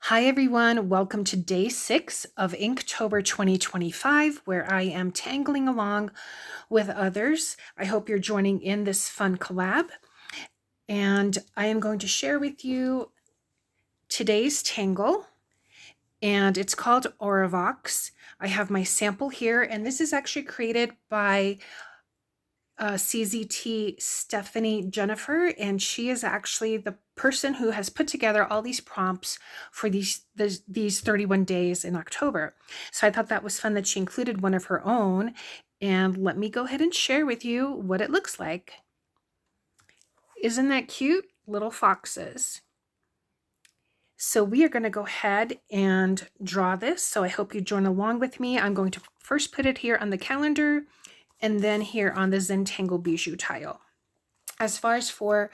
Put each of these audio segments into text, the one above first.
Hi everyone, welcome to day 6 of Inktober 2025, where I am tangling along with others. I hope you're joining in this fun collab, and I am going to share with you today's tangle, and it's called Aurivox. I have my sample here, and this is actually created by CZT Stephanie Jennifer, and she is actually the person who has put together all these prompts for these 31 days in October. So I thought that was fun that she included one of her own, and let me go ahead and share with you what it looks like. Isn't that cute? Little foxes. So we are going to go ahead and draw this. So I hope you join along with me. I'm going to first put it here on the calendar and then here on the Zentangle Bijou tile. As far as for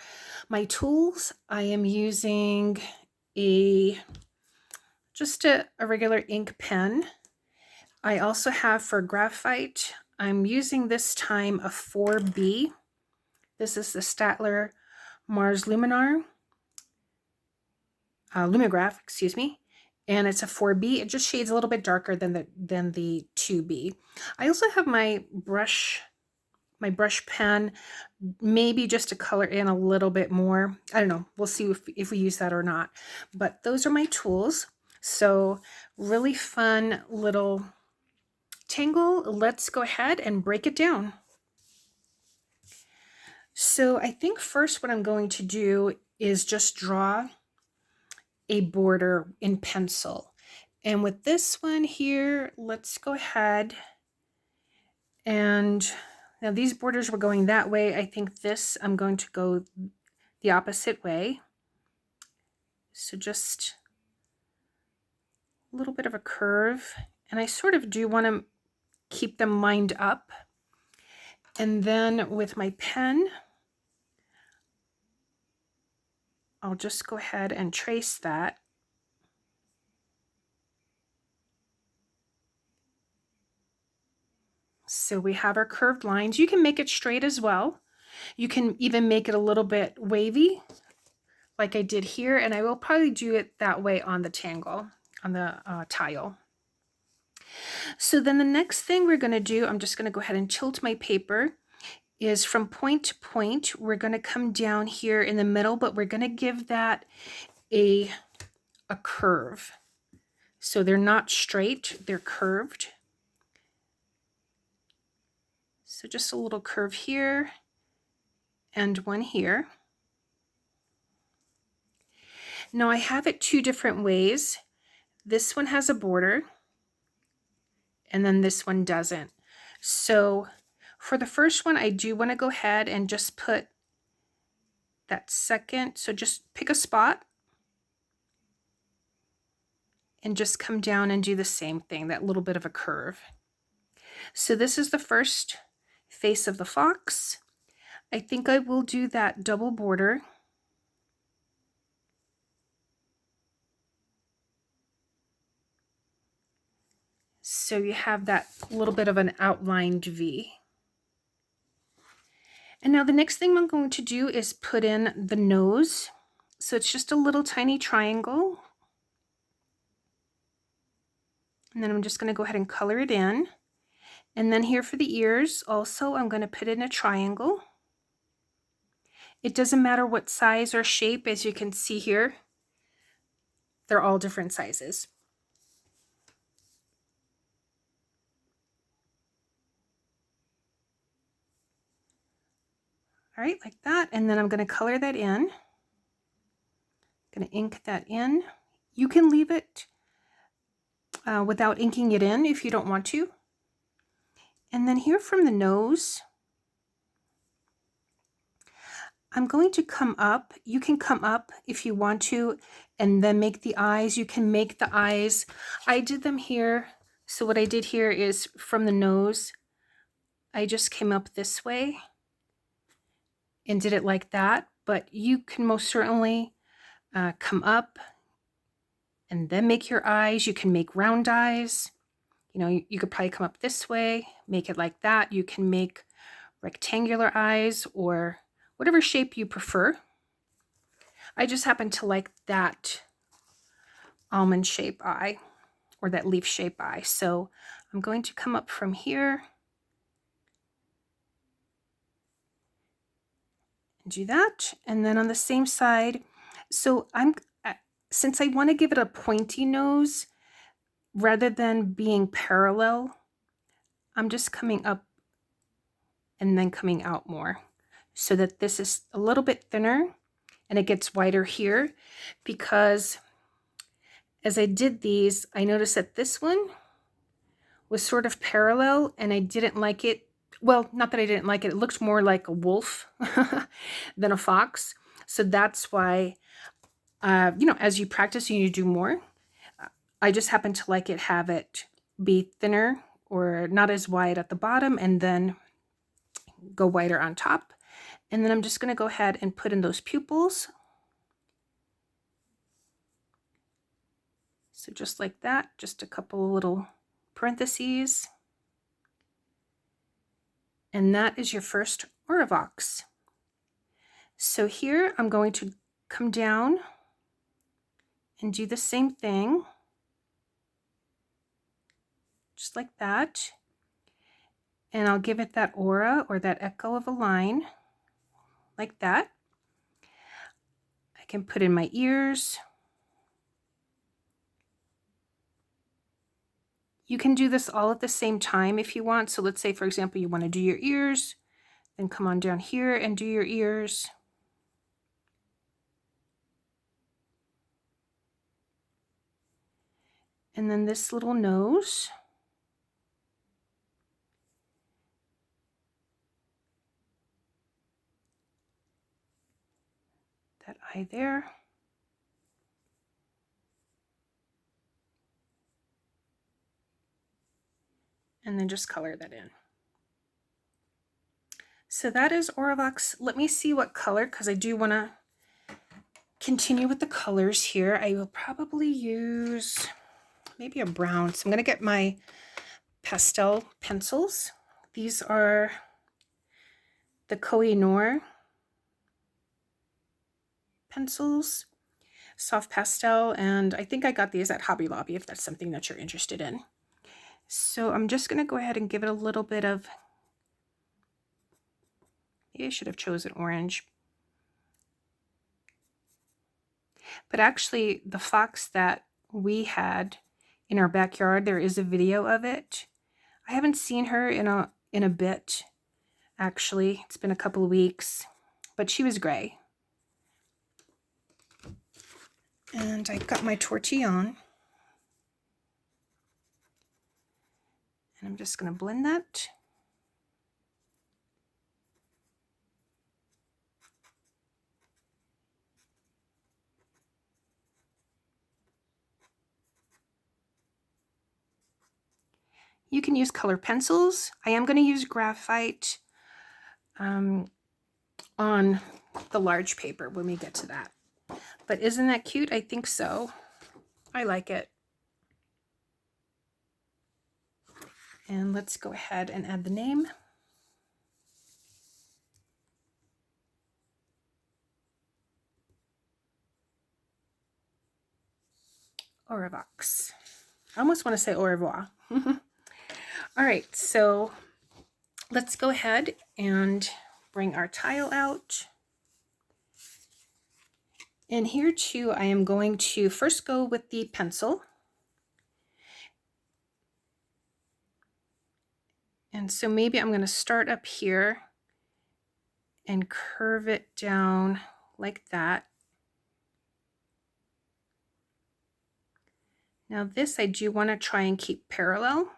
my tools, I am using just a regular ink pen. I also have for graphite, I'm using this time a 4B. This is the Staedtler Mars Lumograph, excuse me, and it's a 4B. It just shades a little bit darker than the 2B. I also have my brush pen, maybe just to color in a little bit more. I don't know. We'll see if we use that or not. But those are my tools. So really fun little tangle. Let's go ahead and break it down. So I think first what I'm going to do is just draw a border in pencil. And with this one here, let's go ahead and now these borders were going that way. I think this, I'm going to go the opposite way. So just a little bit of a curve. And I sort of do want to keep them lined up. And then with my pen, I'll just go ahead and trace that. So we have our curved lines. You can make it straight as well. You can even make it a little bit wavy, like I did here, and I will probably do it that way on the tangle, on the tile. So then the next thing we're going to do, I'm just going to go ahead and tilt my paper, is from point to point, we're going to come down here in the middle, but we're going to give that a curve. So they're not straight, they're curved. So just a little curve here and one here. Now I have it two different ways. This one has a border and then this one doesn't. So for the first one, I do want to go ahead and just put that second. So just pick a spot and just come down and do the same thing, that little bit of a curve. So this is the first face of the fox. I think I will do that double border. So you have that little bit of an outlined V. And now the next thing I'm going to do is put in the nose. So it's just a little tiny triangle. And then I'm just going to go ahead and color it in. And then here for the ears, also I'm going to put in a triangle. It doesn't matter what size or shape, as you can see here. They're all different sizes. All right, like that. And then I'm going to color that in. I'm going to ink that in. You can leave it without inking it in if you don't want to. And then here from the nose, I'm going to come up. You can come up if you want to, and then make the eyes. You can make the eyes. I did them here. So what I did here is from the nose, I just came up this way and did it like that. But you can most certainly come up and then make your eyes. You can make round eyes. You know, you could probably come up this way, make it like that. You can make rectangular eyes or whatever shape you prefer. I just happen to like that almond shape eye, or that leaf shape eye. So I'm going to come up from here and do that. And then on the same side, so since I want to give it a pointy nose rather than being parallel, I'm just coming up and then coming out more so that this is a little bit thinner and it gets wider here, because as I did these, I noticed that this one was sort of parallel and I didn't like it. Well, not that I didn't like it. It looked more like a wolf than a fox. So that's why, as you practice and you do more, I just happen to like have it be thinner or not as wide at the bottom and then go wider on top. And then I'm just going to go ahead and put in those pupils. So just like that, just a couple of little parentheses. And that is your first Aurivox. So here I'm going to come down and do the same thing, just like that. And I'll give it that aura or that echo of a line, like that. I can put in my ears. You can do this all at the same time if you want. So let's say, for example, you want to do your ears, then come on down here and do your ears. And then this little nose. That eye there. And then just color that in. So that is Aurivox. Let me see what color, because I do want to continue with the colors here. I will probably use maybe a brown. So I'm going to get my pastel pencils. These are the Koh-i-Noor pencils, soft pastel, and I think I got these at Hobby Lobby if that's something that you're interested in. So I'm just going to go ahead and give it a little bit of, maybe I should have chosen orange. But actually the fox that we had in our backyard, there is a video of it. I haven't seen her in a bit, actually. It's been a couple of weeks, but she was gray. And I got my tortillon. And I'm just going to blend that. You can use color pencils. I am going to use graphite on the large paper when we get to that. But isn't that cute? I think so. I like it. And let's go ahead and add the name. Aurivox. I almost want to say au revoir. All right, so let's go ahead and bring our tile out. And here too, I am going to first go with the pencil. And so maybe I'm going to start up here and curve it down like that. Now this I do want to try and keep parallel.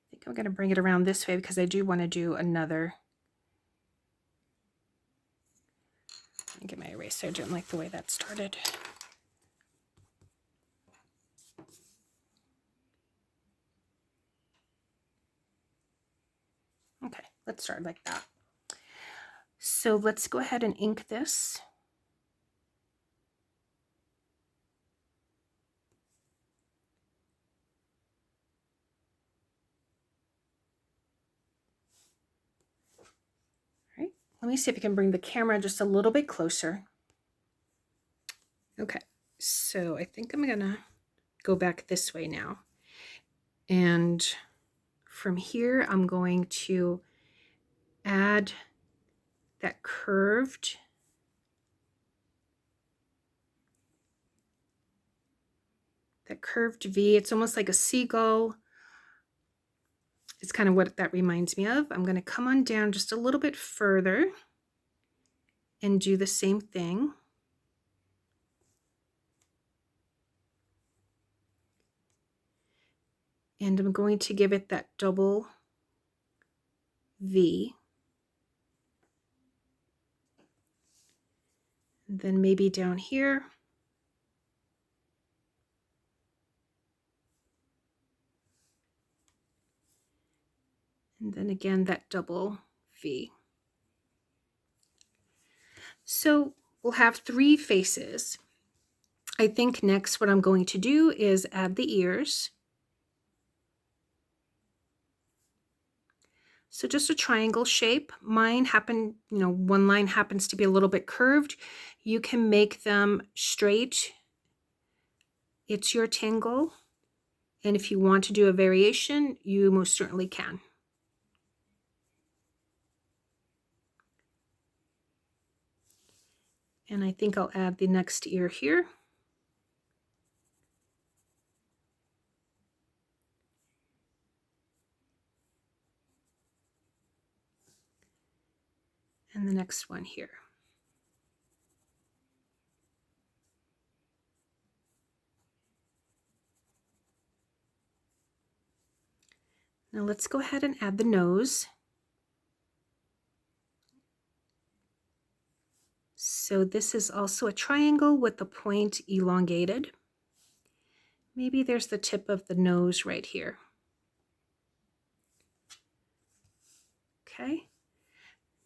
I think I'm going to bring it around this way because I do want to do another. Let me get my eraser. I didn't like the way that started. Okay, let's start like that. So let's go ahead and ink this. All right. Let me see if I can bring the camera just a little bit closer. Okay, so I think I'm gonna go back this way now. And from here, I'm going to add that curved V. It's almost like a seagull. It's kind of what that reminds me of. I'm going to come on down just a little bit further and do the same thing. And I'm going to give it that double V. And then maybe down here. And then again, that double V. So we'll have 3 faces. I think next what I'm going to do is add the ears. So just a triangle shape. Mine happen, one line happens to be a little bit curved. You can make them straight. It's your tangle. And if you want to do a variation, you most certainly can. And I think I'll add the next ear here. And the next one here. Now let's go ahead and add the nose. So this is also a triangle with the point elongated. Maybe there's the tip of the nose right here. Okay.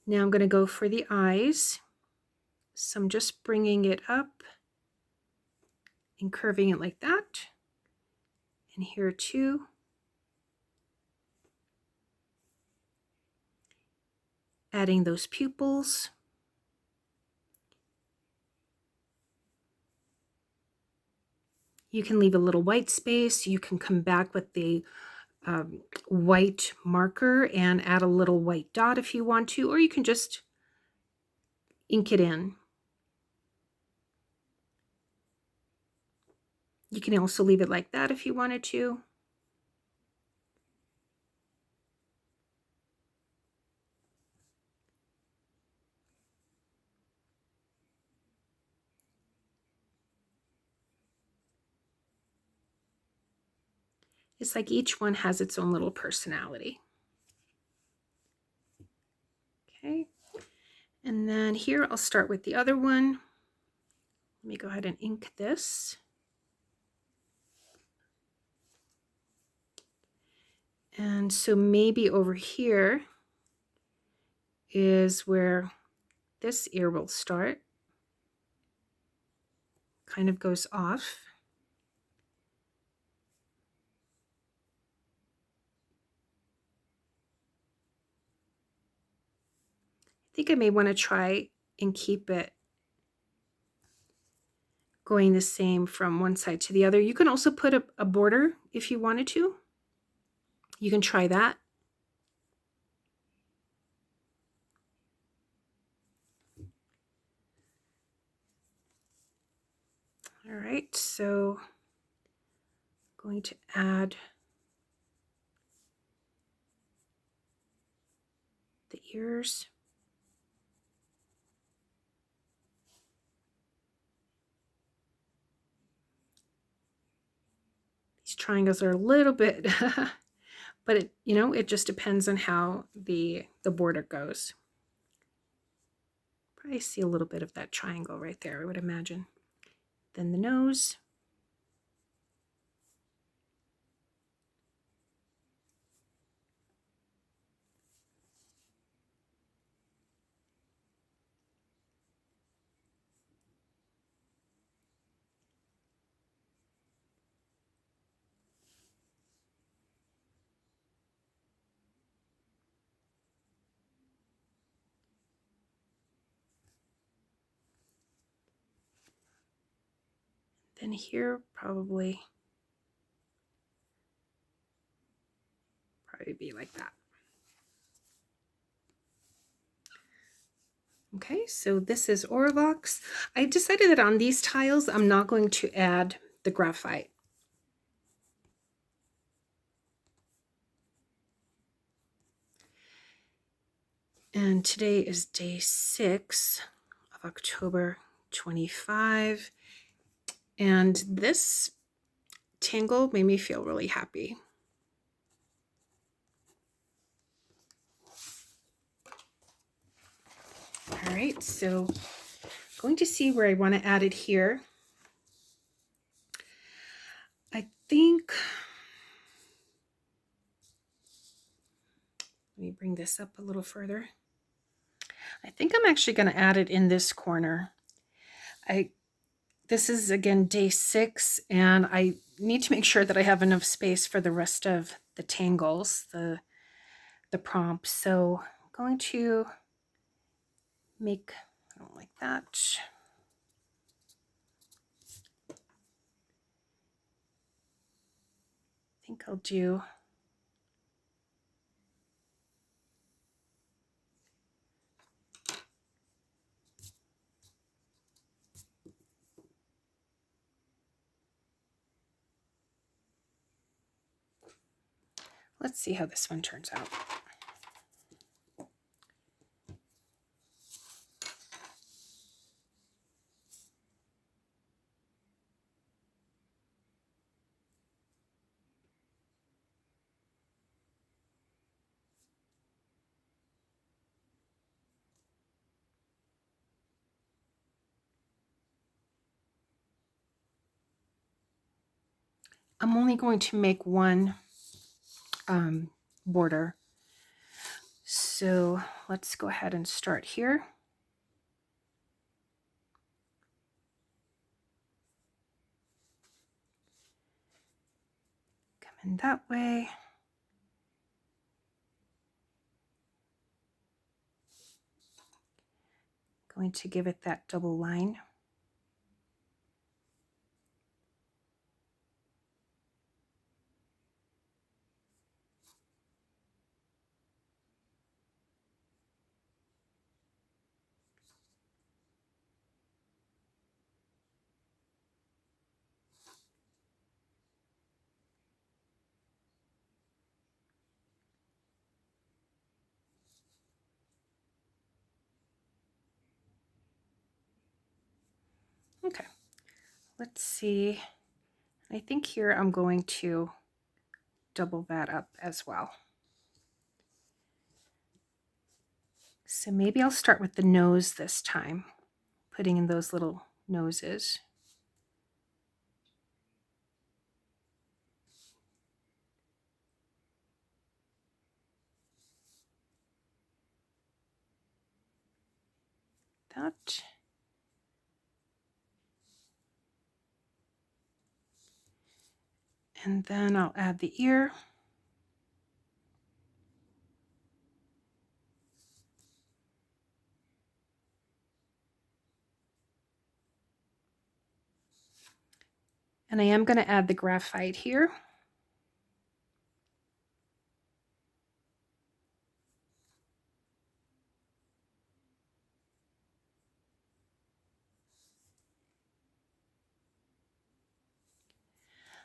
Now I'm going to go for the eyes. So I'm just bringing it up and curving it like that. And here too. Adding those pupils. You can leave a little white space. You can come back with the white marker and add a little white dot if you want to, or you can just ink it in. You can also leave it like that if you wanted to. It's like each one has its own little personality. Okay, and then here I'll start with the other one. Let me go ahead and ink this. And so maybe over here is where this ear will start. Kind of goes off. I think I may want to try and keep it going the same from one side to the other. You can also put a border if you wanted to. You can try that. All right, so I'm going to add the ears. These triangles are a little bit, but it just depends on how the border goes. Probably see a little bit of that triangle right there, I would imagine. Then the nose. then here probably be like that. Okay, so this is Aurivox. I decided that on these tiles, I'm not going to add the graphite. And today is day 6 of October 25. And this tangle made me feel really happy. All right, so going to see where I want to add it here. I think, let me bring this up a little further. I think I'm actually going to add it in this corner. This is again day 6, and I need to make sure that I have enough space for the rest of the tangles, the prompts. So I'm going to make, I don't like that. I think I'll do let's see how this one turns out. I'm only going to make one border. So let's go ahead and start here. Come in that way. Going to give it that double line. Okay, let's see. I think here I'm going to double that up as well. So maybe I'll start with the nose this time, putting in those little noses. That. And then I'll add the ear. And I am going to add the graphite here.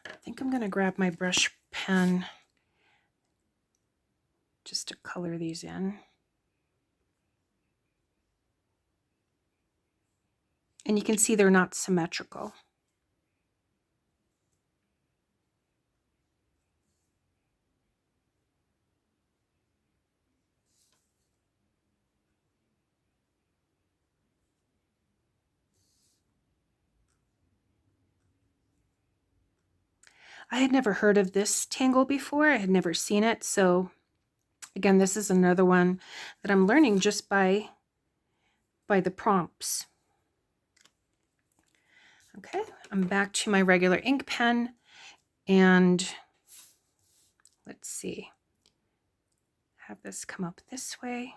I think I'm going to grab my brush pen just to color these in. And you can see they're not symmetrical. I had never heard of this tangle before. I had never seen it. So again, this is another one that I'm learning just by the prompts. Okay, I'm back to my regular ink pen, and let's see. Have this come up this way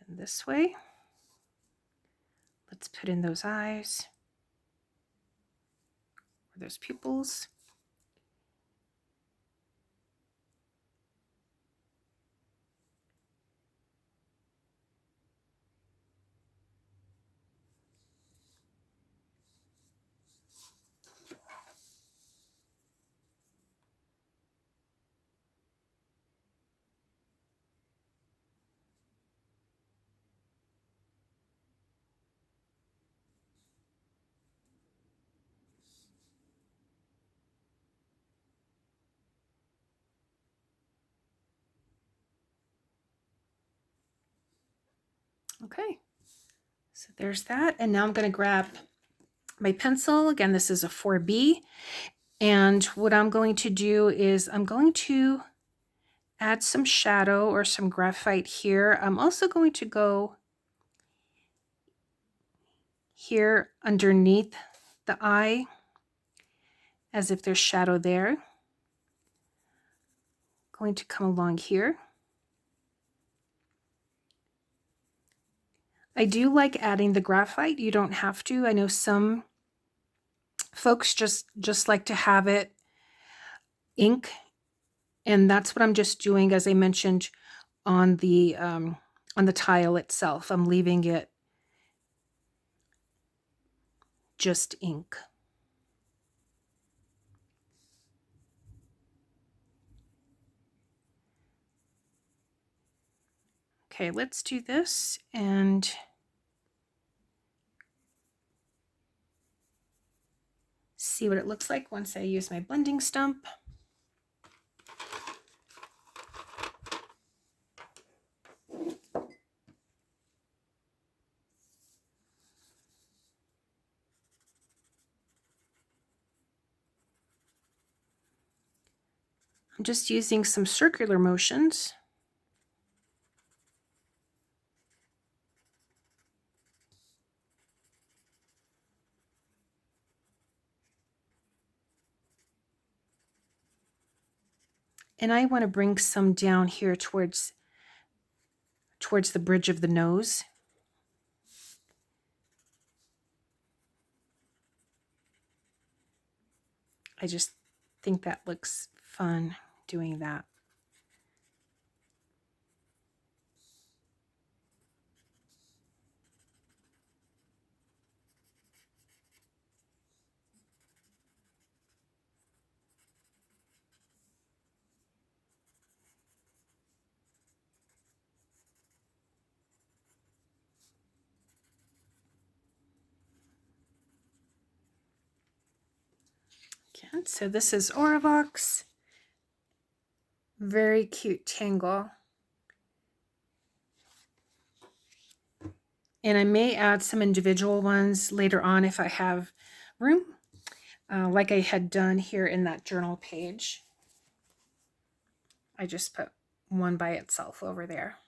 and this way. Let's put in those eyes or those pupils. Okay, so there's that. And now I'm going to grab my pencil. Again, this is a 4B. And what I'm going to do is I'm going to add some shadow or some graphite here. I'm also going to go here underneath the eye as if there's shadow there. Going to come along here. I do like adding the graphite. You don't have to. I know some folks just like to have it ink, and that's what I'm just doing. As I mentioned on the tile itself, I'm leaving it just ink. Okay, let's do this and see what it looks like once I use my blending stump. I'm just using some circular motions. And I want to bring some down here towards the bridge of the nose. I just think that looks fun doing that. Okay, so this is Aurivox. Very cute tangle. And I may add some individual ones later on if I have room, like I had done here in that journal page. I just put one by itself over there.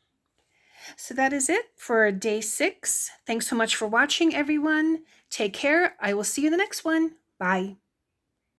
So that is it for day 6. Thanks so much for watching, everyone. Take care. I will see you in the next one. Bye.